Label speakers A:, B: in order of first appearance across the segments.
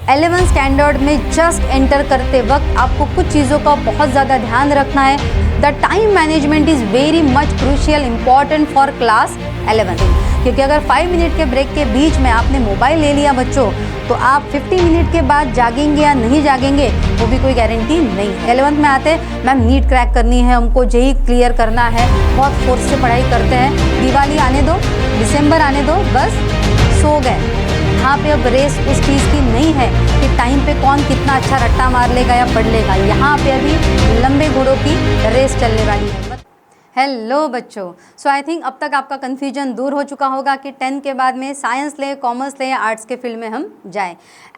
A: 11th standard में just enter करते वक्त आपको कुछ चीज़ों का बहुत ज़्यादा ध्यान रखना है। The time management is very much crucial important for class 11th, क्योंकि अगर 5 मिनट के ब्रेक के बीच में आपने मोबाइल ले लिया बच्चों, तो आप 50 मिनट के बाद जागेंगे या नहीं जागेंगे वो भी कोई गारंटी नहीं। 11th में आते मैम नीट क्रैक करनी है, हमको जेई क्लियर करना है, बहुत फोर्स से पढ़ाई करते हैं, दिवाली आने दो, दिसंबर आने दो, बस सो गए। यहाँ पे अब रेस उस चीज़ की नहीं है कि टाइम पे कौन कितना अच्छा रट्टा मार लेगा या पढ़ लेगा। यहाँ पे अभी लंबे घोड़ों की रेस चलने वाली है। हेलो बच्चों, सो आई थिंक अब तक आपका कन्फ्यूजन दूर हो चुका होगा कि 10 के बाद में साइंस ले, कॉमर्स ले या आर्ट्स के फील्ड में हम जाएं।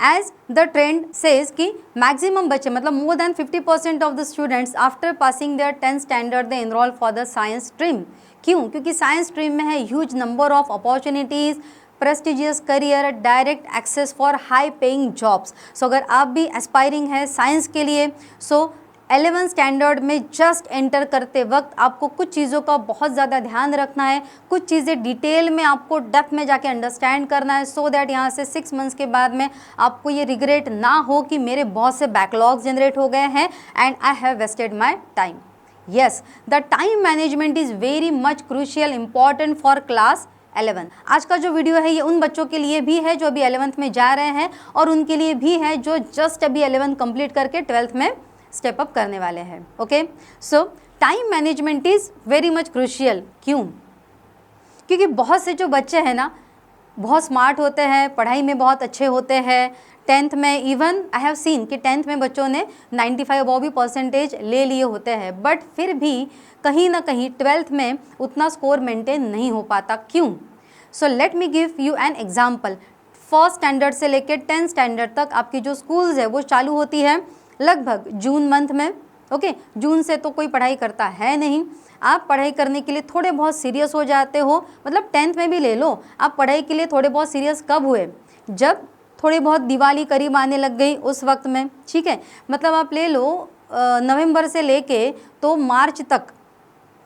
A: एज द ट्रेंड सेज कि मैक्सिमम बच्चे मतलब more than 50% of the students after passing their 10th standard they enroll for the science stream. क्यों? क्योंकि साइंस स्ट्रीम में है huge number of opportunities, prestigious career, direct access for high paying jobs. So अगर आप भी aspiring है science के लिए, सो 11th स्टैंडर्ड में जस्ट एंटर करते वक्त आपको कुछ चीज़ों का बहुत ज़्यादा ध्यान रखना है, कुछ चीज़ें डिटेल में आपको डेप्थ में जाके अंडरस्टैंड करना है, सो दैट यहाँ से 6 मंथ्स के बाद में आपको ये रिग्रेट ना हो कि मेरे बहुत से बैकलॉग्स जनरेट हो गए हैं and I have wasted my time. Yes, the time management is very much crucial important for class 11। आज का जो वीडियो है ये उन बच्चों के लिए भी है जो अभी 11th में जा रहे हैं और उनके लिए भी है जो जस्ट अभी 11th कंप्लीट करके 12th में स्टेप अप करने वाले हैं। Okay, so time management is very much crucial. क्यों? क्योंकि बहुत से जो बच्चे हैं ना बहुत स्मार्ट होते हैं, पढ़ाई में बहुत अच्छे होते हैं। 10th में इवन आई हैव सीन कि 10th में बच्चों ने 95 अबव भी परसेंटेज ले लिए होते हैं, बट फिर भी कहीं ना कहीं 12th में उतना स्कोर मेंटेन नहीं हो पाता। क्यों? So let me give you an example. 1st standard से लेकर 10th स्टैंडर्ड तक आपकी जो स्कूल्स है वो चालू होती है लगभग जून मंथ में। ओके, जून से तो कोई पढ़ाई करता है नहीं। आप पढ़ाई करने के लिए थोड़े बहुत सीरियस हो जाते हो, मतलब 10th में भी ले लो, आप पढ़ाई के लिए थोड़े बहुत सीरियस कब हुए? जब थोड़ी बहुत दिवाली करीब आने लग गई उस वक्त में, ठीक है। मतलब आप ले लो नवंबर से लेके तो मार्च तक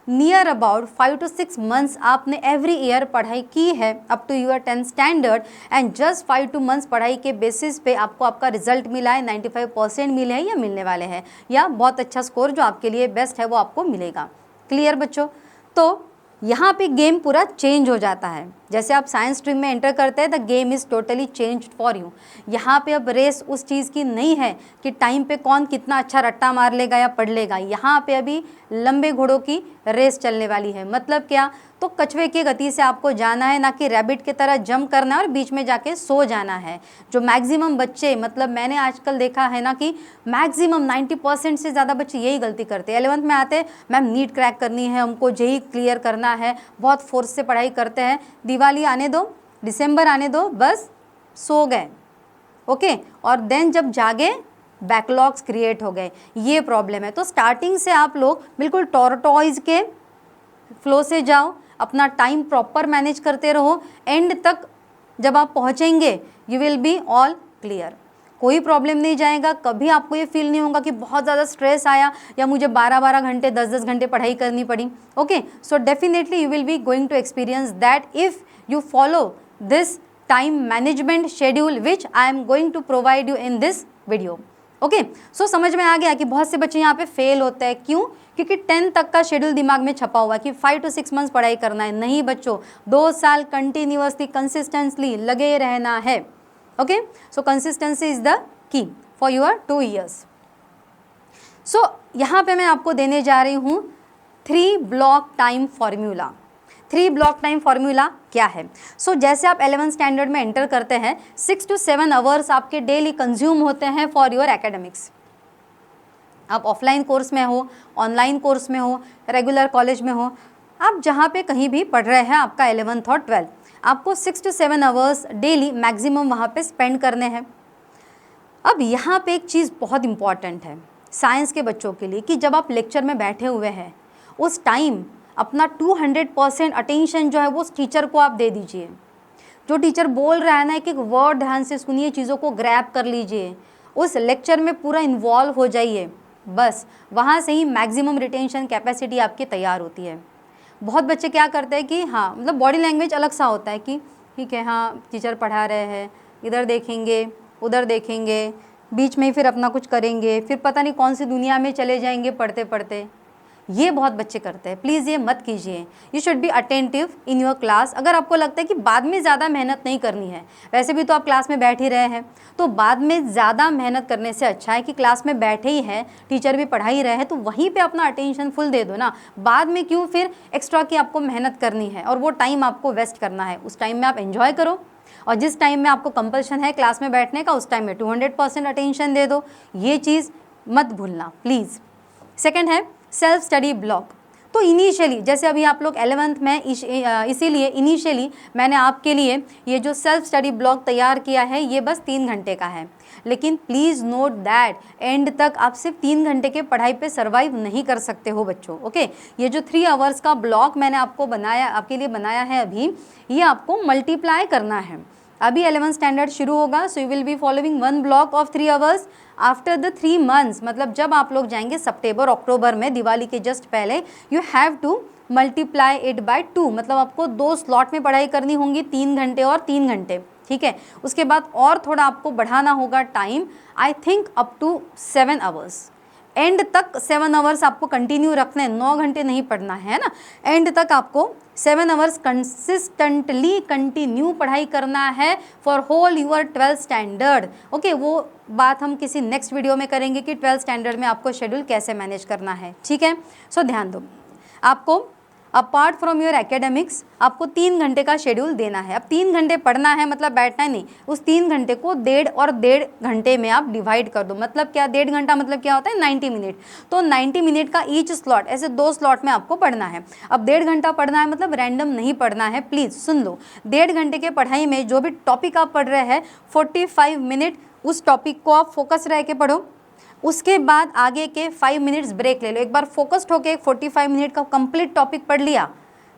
A: नियर अबाउट 5 to 6 मंथ्स आपने एवरी ईयर पढ़ाई की है up to your 10th standard and just 5 to months पढ़ाई के बेसिस पे आपको आपका रिजल्ट मिला है, 95% मिले हैं या मिलने वाले हैं, या बहुत अच्छा स्कोर जो आपके लिए बेस्ट है वो आपको मिलेगा। क्लियर बच्चों? तो यहाँ पे गेम पूरा चेंज हो जाता है। जैसे आप साइंस स्ट्रीम में एंटर करते हैं the game is totally change for you. यहाँ पे अब रेस उस चीज़ की नहीं है कि टाइम पे कौन कितना अच्छा रट्टा मार लेगा या पढ़ लेगा। यहाँ पे अभी लंबे घोड़ों की रेस चलने वाली है। मतलब क्या? तो कछुए की गति से आपको जाना है, ना कि रैबिट की तरह जंप करना है और बीच में जाके सो जाना है। जो मैक्सिमम बच्चे, मतलब मैंने आजकल देखा है ना कि मैक्सिमम 90% से ज़्यादा बच्चे यही गलती करते हैं। 11th में आते मैम नीट क्रैक करनी है, हमको जेई क्लियर करना है, बहुत फोर्स से पढ़ाई करते हैं, दिवाली आने दो, दिसंबर आने दो, बस सो गए। ओके, और देन जब जागे बैकलॉग्स क्रिएट हो गए, ये प्रॉब्लम है। तो स्टार्टिंग से आप लोग बिल्कुल टॉर्टॉइज के फ्लो से जाओ, अपना टाइम प्रॉपर मैनेज करते रहो, एंड तक जब आप पहुंचेंगे you will be all clear, कोई प्रॉब्लम नहीं जाएगा। कभी आपको ये फील नहीं होगा कि बहुत ज़्यादा स्ट्रेस आया या मुझे 12-12 घंटे 10-10 घंटे पढ़ाई करनी पड़ी। Okay, so definitely you will be going to experience that if you follow this time management schedule which I am going to provide you in this video. Okay, so समझ में आ गया कि बहुत से बच्चे यहाँ पे फेल होते हैं। क्यों? क्योंकि 10 तक का शेड्यूल दिमाग में छपा हुआ है कि 5 to 6 मंथ्स पढ़ाई करना है। नहीं बच्चों, 2 साल कंटिन्यूअसली कंसिस्टेंटली लगे रहना है। Okay, so consistency is the key for your 2 years। सो यहाँ पे मैं आपको देने जा रही हूँ 3 block time formula. 3 block time formula क्या है? सो जैसे आप 11th स्टैंडर्ड में एंटर करते हैं 6 to 7 आवर्स आपके डेली कंज्यूम होते हैं फॉर योर एकेडमिक्स। आप ऑफलाइन कोर्स में हो, ऑनलाइन कोर्स में हो, रेगुलर कॉलेज में हो, आप जहाँ पे कहीं भी पढ़ रहे हैं, आपका 11th और 12th, आपको 6 to 7 आवर्स डेली मैक्सिमम वहाँ पे स्पेंड करने हैं। अब यहाँ पे एक चीज़ बहुत इम्पॉर्टेंट है साइंस के बच्चों के लिए कि जब आप लेक्चर में बैठे हुए हैं उस टाइम अपना 200% अटेंशन जो है वो उस टीचर को आप दे दीजिए। जो टीचर बोल रहा है ना, एक एक वर्ड ध्यान से सुनिए, चीज़ों को ग्रैब कर लीजिए, उस लेक्चर में पूरा इन्वॉल्व हो जाइए। बस वहाँ से ही मैक्सिमम रिटेंशन कैपेसिटी आपकी तैयार होती है। बहुत बच्चे क्या करते हैं कि हाँ, मतलब बॉडी लैंग्वेज अलग सा होता है कि ठीक है हाँ टीचर पढ़ा रहे हैं, इधर देखेंगे, उधर देखेंगे, बीच में ही फिर अपना कुछ करेंगे, फिर पता नहीं कौन सी दुनिया में चले जाएंगे पढ़ते पढ़ते। ये बहुत बच्चे करते हैं, प्लीज़ ये मत कीजिए। You should be attentive in your class. अगर आपको लगता है कि बाद में ज़्यादा मेहनत नहीं करनी है, वैसे भी तो आप क्लास में बैठ ही रहे हैं, तो बाद में ज़्यादा मेहनत करने से अच्छा है कि क्लास में बैठे ही हैं, टीचर भी पढ़ा ही रहे हैं, तो वहीं पे अपना अटेंशन फुल दे दो ना। बाद में क्यों फिर एक्स्ट्रा की आपको मेहनत करनी है और वो टाइम आपको वेस्ट करना है। उस टाइम में आप एंजॉय करो, और जिस टाइम में आपको कंपल्शन है क्लास में बैठने का, उस टाइम में 200% अटेंशन दे दो। ये चीज़ मत भूलना प्लीज़। सेकेंड है सेल्फ स्टडी ब्लॉक। तो इनिशियली जैसे अभी आप लोग 11th में, इसीलिए इनिशियली मैंने आपके लिए ये जो सेल्फ स्टडी ब्लॉक तैयार किया है, ये बस 3 घंटे का है। लेकिन प्लीज़ नोट दैट एंड तक आप सिर्फ 3 घंटे के पढ़ाई पे सर्वाइव नहीं कर सकते हो बच्चों। ओके, ये जो 3 आवर्स का ब्लॉक मैंने आपके लिए बनाया है अभी, ये आपको मल्टीप्लाई करना है। अभी 11th स्टैंडर्ड शुरू होगा, so you will be following 1 block of 3 hours after the 3 months. मतलब जब आप लोग जाएंगे सितंबर अक्टूबर में, दिवाली के जस्ट पहले, you have to multiply it by 2। मतलब आपको 2 स्लॉट में पढ़ाई करनी होंगी, 3 घंटे और 3 घंटे, ठीक है। उसके बाद और थोड़ा आपको बढ़ाना होगा time, I think up to 7 hours. And तक 7 आवर्स आपको कंटिन्यू रखने, 9 घंटे नहीं पढ़ना है ना। एंड तक आपको 7 आवर्स कंसिस्टेंटली कंटिन्यू पढ़ाई करना है for whole your 12th standard. Okay, वो बात हम किसी नेक्स्ट वीडियो में करेंगे कि 12th स्टैंडर्ड में आपको शेड्यूल कैसे मैनेज करना है, ठीक है। सो ध्यान दो, आपको अपार्ट फ्रॉम योर एकेडमिक्स आपको 3 घंटे का शेड्यूल देना है। अब 3 घंटे पढ़ना है, मतलब बैठना ही नहीं। उस 3 घंटे को 1.5 और 1.5 घंटे में आप डिवाइड कर दो। मतलब क्या, 1.5 घंटा मतलब क्या होता है, 90 मिनट। तो 90 मिनट का ईच स्लॉट, ऐसे 2 स्लॉट में आपको पढ़ना है। अब 1.5 घंटा पढ़ना है, मतलब रैंडम नहीं पढ़ना है, प्लीज़ सुन लो। 1.5 घंटे के पढ़ाई में जो भी टॉपिक आप पढ़ रहे हैं, 45 मिनट उस टॉपिक को आप फोकस रह के पढ़ो। उसके बाद आगे के 5 मिनट्स ब्रेक ले लो। एक बार फोकस्ड होकर 45 मिनट का कंप्लीट टॉपिक पढ़ लिया,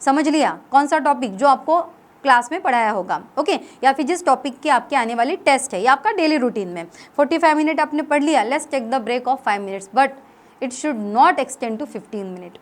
A: समझ लिया कौन सा टॉपिक जो आपको क्लास में पढ़ाया होगा, ओके, या फिर जिस टॉपिक की आपके आने वाली टेस्ट है या आपका डेली रूटीन में 45 मिनट आपने पढ़ लिया, let's take the break of 5 minutes, but it should not extend to 15 minute.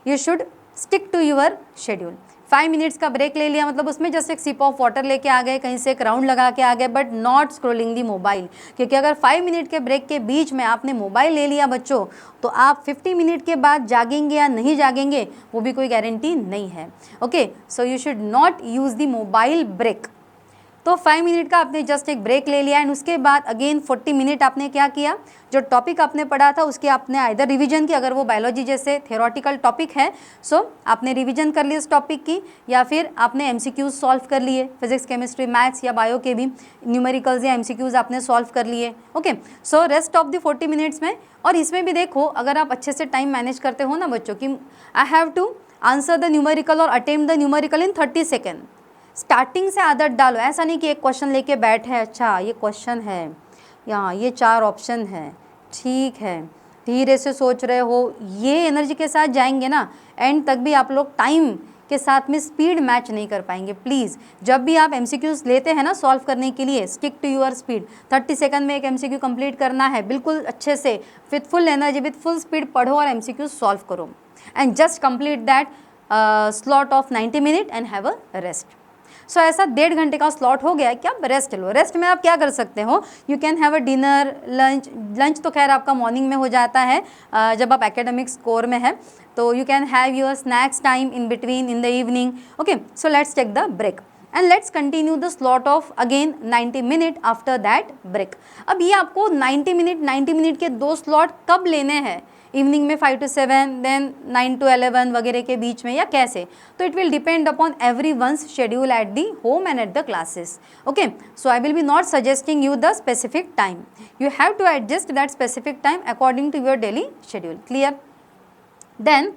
A: You should stick to your schedule. 5 minutes का ब्रेक ले लिया, मतलब उसमें जस्ट एक सिप ऑफ वाटर लेके आ गए, कहीं से एक राउंड लगा के आ गए, but not scrolling the mobile. क्योंकि अगर 5 मिनट के ब्रेक के बीच में आपने मोबाइल ले लिया बच्चों, तो आप 50 मिनट के बाद जागेंगे या नहीं जागेंगे वो भी कोई गारंटी नहीं है। Okay, so you should not use the mobile break. तो 5 मिनट का आपने जस्ट एक ब्रेक ले लिया, एंड उसके बाद अगेन 40 मिनट आपने क्या किया, जो टॉपिक आपने पढ़ा था उसके आपने आइदर रिवीजन की, अगर वो बायोलॉजी जैसे थ्योरेटिकल टॉपिक है सो आपने रिवीजन कर ली उस टॉपिक की, या फिर आपने MCQs सॉल्व कर लिए, फिजिक्स केमिस्ट्री मैथ्स या बायो के भी न्यूमेरिकल्स या MCQs आपने सॉल्व कर लिए। Okay, so rest of the 40 minutes में, और इसमें भी देखो अगर आप अच्छे से टाइम मैनेज करते हो ना बच्चों, कि I have to answer the numerical और attempt the numerical in 30 second. Starting से आदत डालो, ऐसा नहीं कि एक क्वेश्चन लेके बैठे, अच्छा ये क्वेश्चन है, यहाँ ये 4 ऑप्शन है, ठीक है, धीरे से सोच रहे हो, ये एनर्जी के साथ जाएंगे ना, एंड तक भी आप लोग टाइम के साथ में स्पीड मैच नहीं कर पाएंगे। प्लीज़ जब भी आप MCQs लेते हैं ना सॉल्व करने के लिए, stick to your speed. 30 second में एक MCQ कंप्लीट करना है, बिल्कुल अच्छे से with full energy with full speed पढ़ो और MCQs सॉल्व करो, and just complete that slot of 90 minute and have a rest. So ऐसा 1.5 घंटे का स्लॉट हो गया कि आप रेस्ट लो। रेस्ट में आप क्या कर सकते हो, you can have a dinner, lunch तो खैर आपका मॉर्निंग में हो जाता है जब आप एकेडमिक्स कोर में है, तो you can have your snacks time in between in the evening. Okay, so let's take the break and let's continue the slot of again 90 minute after that break. अब ये आपको 90 मिनट के 2 slot कब लेने हैं, इवनिंग में 5 to 7, then 9 to 11 वगैरह के बीच में, या कैसे, तो it will depend upon every one's schedule at the home and at the classes. Okay, so I will be not suggesting you the specific time, you have to adjust that specific time according to your daily schedule. Clear? Then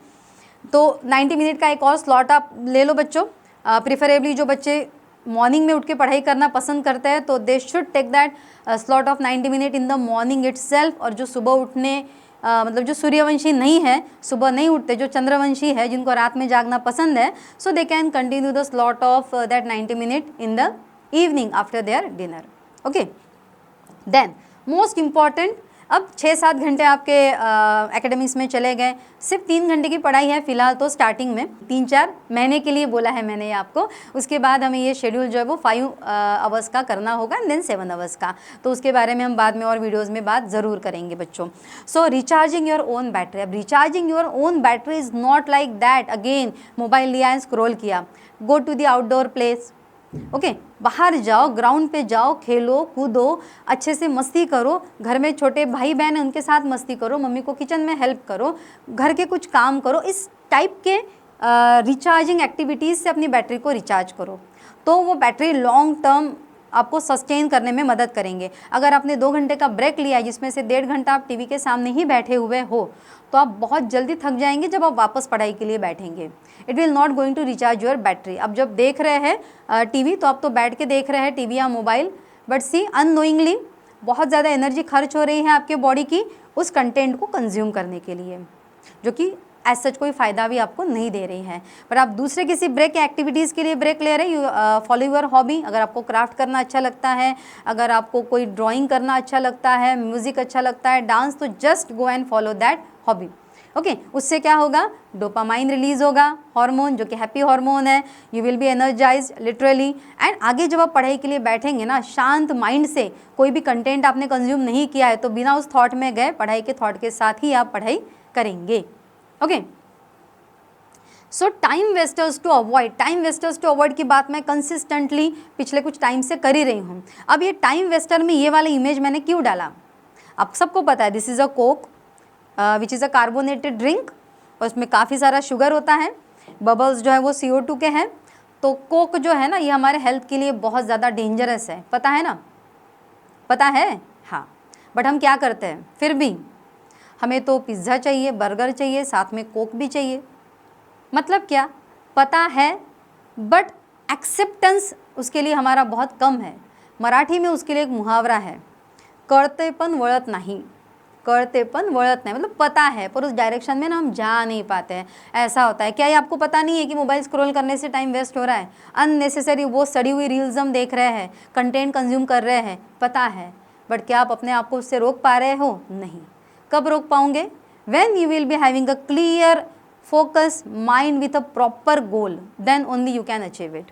A: तो 90 minute का एक और slot आप ले लो बच्चों। Preferably जो बच्चे morning में उठ के पढ़ाई करना पसंद करते हैं तो they should take that slot of 90 minute in the morning itself. और जो सुबह उठने मतलब जो सूर्यवंशी नहीं है, सुबह नहीं उठते, जो चंद्रवंशी है, जिनको रात में जागना पसंद है, so they can continue the slot of that 90 minute in the evening after their dinner. Okay, then most important, अब 6-7 घंटे आपके एकेडमिक्स में चले गए, सिर्फ 3 घंटे की पढ़ाई है फिलहाल तो स्टार्टिंग में, 3-4 महीने के लिए बोला है मैंने आपको। उसके बाद हमें ये शेड्यूल जो है वो 5 आवर्स का करना होगा एंड देन 7 आवर्स का, तो उसके बारे में हम बाद में और वीडियोज़ में बात ज़रूर करेंगे बच्चों। So recharging your own battery, अब recharging your own battery is not like that again mobile लिया एंड स्क्रॉल किया। Go to the outdoor place, okay बाहर जाओ, ग्राउंड पे जाओ, खेलो कूदो, अच्छे से मस्ती करो, घर में छोटे भाई बहन हैं उनके साथ मस्ती करो, मम्मी को किचन में हेल्प करो, घर के कुछ काम करो, इस टाइप के रिचार्जिंग एक्टिविटीज़ से अपनी बैटरी को रिचार्ज करो, तो वो बैटरी लॉन्ग टर्म आपको सस्टेन करने में मदद करेंगे। अगर आपने 2 घंटे का ब्रेक लिया है जिसमें से 1.5 घंटा आप टीवी के सामने ही बैठे हुए हो, तो आप बहुत जल्दी थक जाएंगे जब आप वापस पढ़ाई के लिए बैठेंगे। It will not going to recharge your battery. अब जब देख रहे हैं टीवी, तो आप तो बैठ के देख रहे हैं टीवी या मोबाइल, बट सी अननोइंगली बहुत ज़्यादा एनर्जी खर्च हो रही है आपके बॉडी की उस कंटेंट को कंज्यूम करने के लिए, जो कि एज सच कोई फ़ायदा भी आपको नहीं दे रही है। पर आप दूसरे किसी ब्रेक एक्टिविटीज़ के लिए ब्रेक ले रहे हैं, फॉलो योर हॉबी। अगर आपको क्राफ्ट करना अच्छा लगता है, अगर आपको कोई ड्राइंग करना अच्छा लगता है, म्यूज़िक अच्छा लगता है, डांस, तो just go and follow that hobby, okay. उससे क्या होगा, डोपामाइन रिलीज होगा, हार्मोन जो कि हैप्पी हार्मोन है, you will B energised literally. And आगे जब आप पढ़ाई के लिए बैठेंगे ना, शांत माइंड से, कोई भी कंटेंट आपने कंज्यूम नहीं किया है तो बिना उस थॉट में गए, पढ़ाई के थॉट के साथ ही आप पढ़ाई करेंगे, okay. So time wasters to avoid, time wasters to avoid की बात मैं कंसिस्टेंटली पिछले कुछ टाइम से कर ही रही हूँ। अब ये टाइम वेस्टर में ये वाला इमेज मैंने क्यों डाला, आप सबको पता है this is a Coke which is a carbonated drink, और उसमें काफ़ी सारा शुगर होता है, बबल्स जो है वो CO2 के हैं। तो कोक जो है ना, ये हमारे हेल्थ के लिए बहुत ज़्यादा डेंजरस है, पता है ना, पता है, हाँ। बट हम क्या करते हैं, फिर भी हमें तो पिज़्ज़ा चाहिए, बर्गर चाहिए, साथ में कोक भी चाहिए। मतलब क्या, पता है बट एक्सेप्टेंस उसके लिए हमारा बहुत कम है। मराठी में उसके लिए एक मुहावरा है, कळते पण वळत नाही, कळते पण वळत नहीं, मतलब पता है पर उस डायरेक्शन में ना हम जा नहीं पाते हैं, ऐसा होता है। क्या ये आपको पता नहीं है कि मोबाइल स्क्रॉल करने से टाइम वेस्ट हो रहा है, अननेसेसरी वो सड़ी हुई रील्स हम देख रहे हैं, कंटेंट कंज्यूम कर रहे हैं, पता है, बट क्या आप अपने आप को उससे रोक पा रहे हो, नहीं। कब रोक पाओगे, when you will be having a clear focus mind with a proper goal, then only you can achieve it.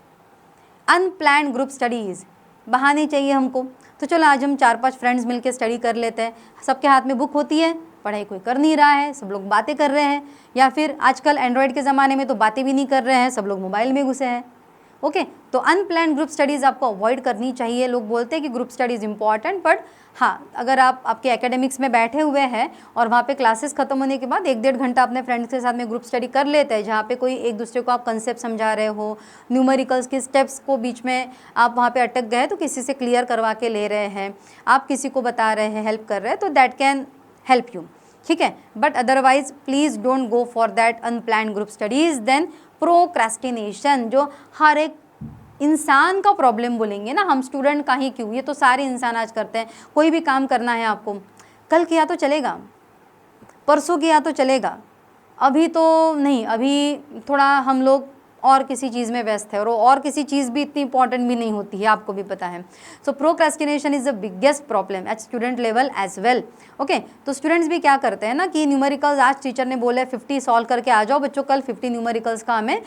A: Unplanned group studies, बहाने चाहिए हमको, तो चलो आज हम 4-5 फ्रेंड्स मिलकर स्टडी कर लेते हैं। सबके हाथ में बुक होती है, पढ़ाई कोई कर नहीं रहा है, सब लोग बातें कर रहे हैं, या फिर आजकल एंड्रॉयड के ज़माने में तो बातें भी नहीं कर रहे हैं, सब लोग मोबाइल में घुसे हैं, ओके। तो अनप्लान्ड ग्रुप स्टडीज़ आपको अवॉइड करनी चाहिए। लोग बोलते हैं कि ग्रुप स्टडीज़ इंपॉर्टेंट, बट हाँ, अगर आप आपके एकेडमिक्स में बैठे हुए हैं और वहाँ पे क्लासेस खत्म होने के बाद 1-1.5 घंटा अपने फ्रेंड्स के साथ में ग्रुप स्टडी कर लेते हैं, जहाँ पे कोई एक दूसरे को आप कंसेप्ट समझा रहे हो, न्यूमेरिकल्स के स्टेप्स को बीच में आप वहाँ पे अटक गए तो किसी से क्लियर करवा के ले रहे हैं, आप किसी को बता रहे हैं, हेल्प कर रहे हैं, तो दैट कैन हेल्प यू, ठीक है। But otherwise please don't go for that unplanned group studies. Then procrastination, जो हर एक इंसान का प्रॉब्लम बोलेंगे ना, हम स्टूडेंट का ही क्यों, ये तो सारे इंसान आज करते हैं। कोई भी काम करना है आपको, कल किया तो चलेगा, परसों किया तो चलेगा, अभी तो नहीं, अभी थोड़ा हम लोग और किसी चीज़ में व्यस्त है, और किसी चीज़ भी इतनी इंपॉर्टेंट भी नहीं होती है, आपको भी पता है। So procrastination is the biggest problem at student level as well, okay. तो स्टूडेंट्स भी क्या करते हैं ना कि न्यूमेरिकल्स आज टीचर ने बोले 50 सॉल्व करके आ जाओ बच्चों, कल 50 न्यूमेरिकल्स का हमें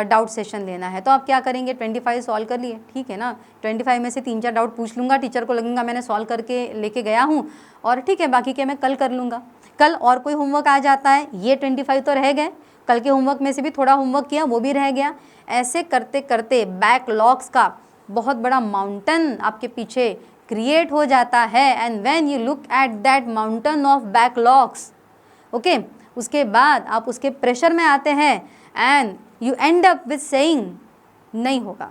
A: डाउट सेशन लेना है, तो आप क्या करेंगे, 25 सॉल्व कर लिए, ठीक है ना, 25 में से 3-4 डाउट पूछ लूँगा, टीचर को लगेगा मैंने सॉल्व करके लेके गया हूँ, और ठीक है बाकी के मैं कल कर लूँगा। कल और कोई होमवर्क आ जाता है, ये 25 तो रह गए, कल के होमवर्क में से भी थोड़ा होमवर्क किया, वो भी रह गया। ऐसे करते करते बैकलॉग्स का बहुत बड़ा माउंटेन आपके पीछे क्रिएट हो जाता है। And when you look at that mountain of backlogs, okay, उसके बाद आप उसके प्रेशर में आते हैं and you end up with saying नहीं होगा,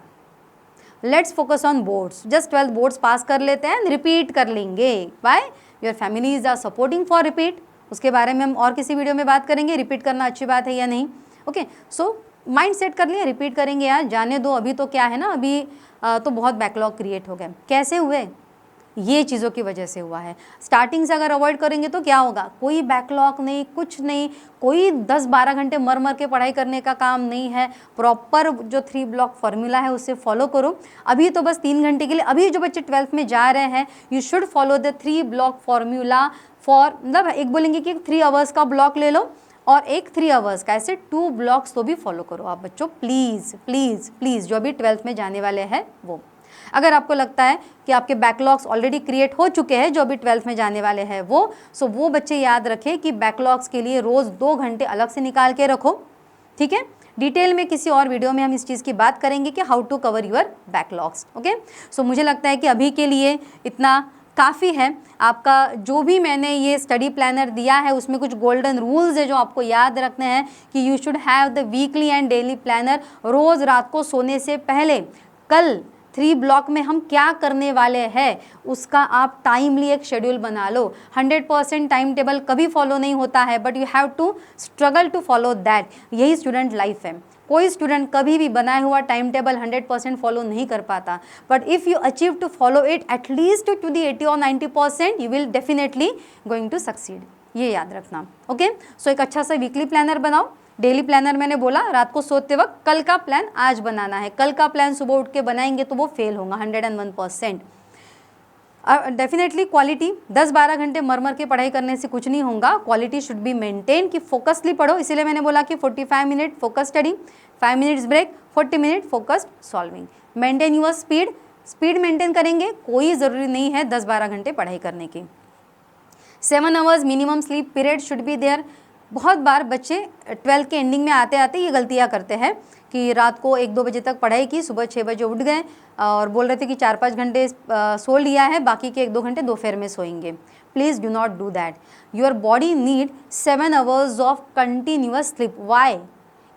A: let's focus on boards, just 12 boards pass कर लेते हैं, रिपीट कर लेंगे। Why, your families are supporting for repeat, उसके बारे में हम और किसी वीडियो में बात करेंगे, रिपीट करना अच्छी बात है या नहीं, ओके। सो माइंड सेट कर लिया, रिपीट करेंगे यार, जाने दो, अभी तो क्या है ना, अभी तो बहुत बैकलॉग क्रिएट हो गए। कैसे हुए, ये चीज़ों की वजह से हुआ है। स्टार्टिंग से अगर अवॉइड करेंगे तो क्या होगा, कोई बैकलॉग नहीं, कुछ नहीं, कोई 10-12 घंटे मर मर के पढ़ाई करने का काम नहीं है। प्रॉपर जो 3 ब्लॉक फार्मूला है उससे फॉलो करो। अभी तो बस 3 घंटे के लिए, अभी जो बच्चे 12th में जा रहे हैं, you should follow the 3 block formula for, मतलब एक बोलेंगे कि 3 आवर्स का ब्लॉक ले लो और एक 3 आवर्स का, ऐसे 2 ब्लॉक्स तो भी फॉलो करो आप बच्चों, प्लीज़ प्लीज़ प्लीज़, जो अभी 12th में जाने वाले हैं वो। अगर आपको लगता है कि आपके बैकलॉग्स ऑलरेडी क्रिएट हो चुके हैं जो अभी 12th में जाने वाले हैं वो वो बच्चे याद रखें कि बैकलॉग्स के लिए रोज़ 2 घंटे अलग से निकाल के रखो, ठीक है। डिटेल में किसी और वीडियो में हम इस चीज़ की बात करेंगे कि how to cover your backlogs, okay. So मुझे लगता है कि अभी के लिए इतना काफ़ी है। आपका जो भी मैंने ये स्टडी प्लानर दिया है उसमें कुछ गोल्डन रूल्स है जो आपको याद रखने हैं कि you should have the weekly and daily planner. रोज़ रात को सोने से पहले कल 3 ब्लॉक में हम क्या करने वाले हैं उसका आप टाइमली एक शेड्यूल बना लो। 100% टाइम टेबल कभी फॉलो नहीं होता है, but you have to struggle to follow that. यही स्टूडेंट लाइफ है। कोई स्टूडेंट कभी भी बनाया हुआ टाइम टेबल 100% फॉलो नहीं कर पाता, but if you achieve to follow it at least to the 80 और 90%, you will definitely going to succeed. ये याद रखना, ओके। सो एक अच्छा सा वीकली प्लानर बनाओ। डेली प्लानर मैंने बोला रात को सोते वक्त कल का प्लान आज बनाना है, कल का प्लान सुबह उठ के बनाएंगे तो वो फेल होगा 101%। डेफिनेटली क्वालिटी, 10-12 घंटे मर के पढ़ाई करने से कुछ नहीं होगा। क्वालिटी शुड बी मेंटेन कि फोकसली पढ़ो, इसीलिए मैंने बोला कि 45 minute focus study, 5 minutes break, 40 minute focused solving. Maintain your speed maintain करेंगे, कोई ज़रूरी नहीं है 10-12 घंटे पढ़ाई करने की। 7 hours minimum sleep period should be there. बहुत बार बच्चे 12th के एंडिंग में आते आते ये गलतियाँ करते हैं कि रात को 1-2 बजे तक पढ़ाई की, सुबह 6 बजे उठ गए और बोल रहे थे कि 4-5 घंटे सो लिया है, बाकी के 1-2 घंटे दोपहर में सोएंगे। Please do not do that. Your body need 7 hours of continuous sleep. Why,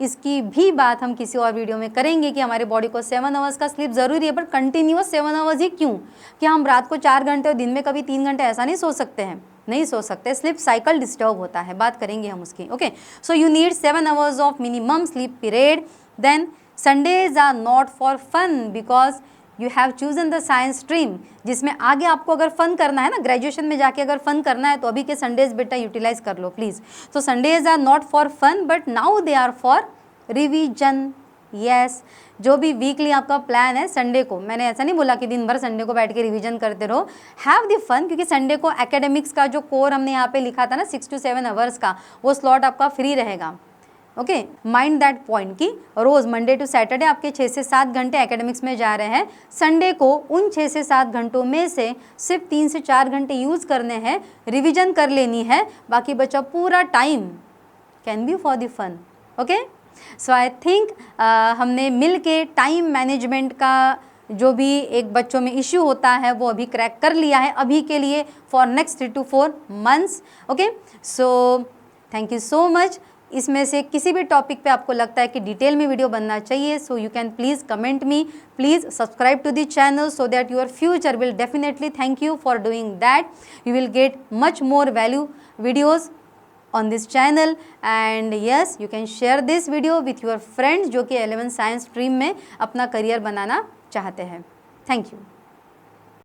A: इसकी भी बात हम किसी और वीडियो में करेंगे कि हमारे बॉडी को 7 आवर्स का स्लीप ज़रूरी है, बट कंटिन्यूअस 7 आवर्स ही क्यों? कि हम रात को 4 घंटे और दिन में कभी 3 घंटे ऐसा नहीं सो सकते हैं, नहीं सो सकते। स्लीप साइकिल डिस्टर्ब होता है, बात करेंगे हम उसकी, okay. So you need 7 hours of minimum sleep period. Then Sundays are not for fun because you have chosen the science stream, जिसमें आगे आपको अगर फन करना है ना, ग्रेजुएशन में जाके अगर फन करना है तो अभी के संडेज बेटा यूटिलाइज कर लो प्लीज़। तो Sundays are not for fun but now they are for revision. Yes, जो भी वीकली आपका प्लान है संडे को, मैंने ऐसा नहीं बोला कि दिन भर संडे को बैठ के रिवीजन करते रहो, हैव द फन, क्योंकि संडे को एकेडमिक्स का जो कोर हमने यहाँ पे लिखा था ना 6 to 7 आवर्स का, वो स्लॉट आपका फ्री रहेगा, ओके। माइंड दैट पॉइंट कि रोज़ मंडे टू सैटरडे आपके 6 से 7 घंटे एकेडमिक्स में जा रहे हैं, संडे को उन 6 से 7 घंटों में से सिर्फ 3 से 4 घंटे यूज़ करने हैं, रिविजन कर लेनी है, बाकी बचा पूरा time can be for the fun, okay. So I think हमने मिल के टाइम मैनेजमेंट का जो भी एक बच्चों में इश्यू होता है वो अभी क्रैक कर लिया है अभी के लिए for next 3 to 4 months, okay. So thank you so much. इसमें से किसी भी टॉपिक पे आपको लगता है कि डिटेल में वीडियो बनना चाहिए, so you can please comment me, please subscribe to the channel so that your future will definitely, thank you for doing that, you will get much more value videos on this channel and yes you can share this video with your friends जो कि 11th science stream में अपना career बनाना चाहते हैं। Thank you.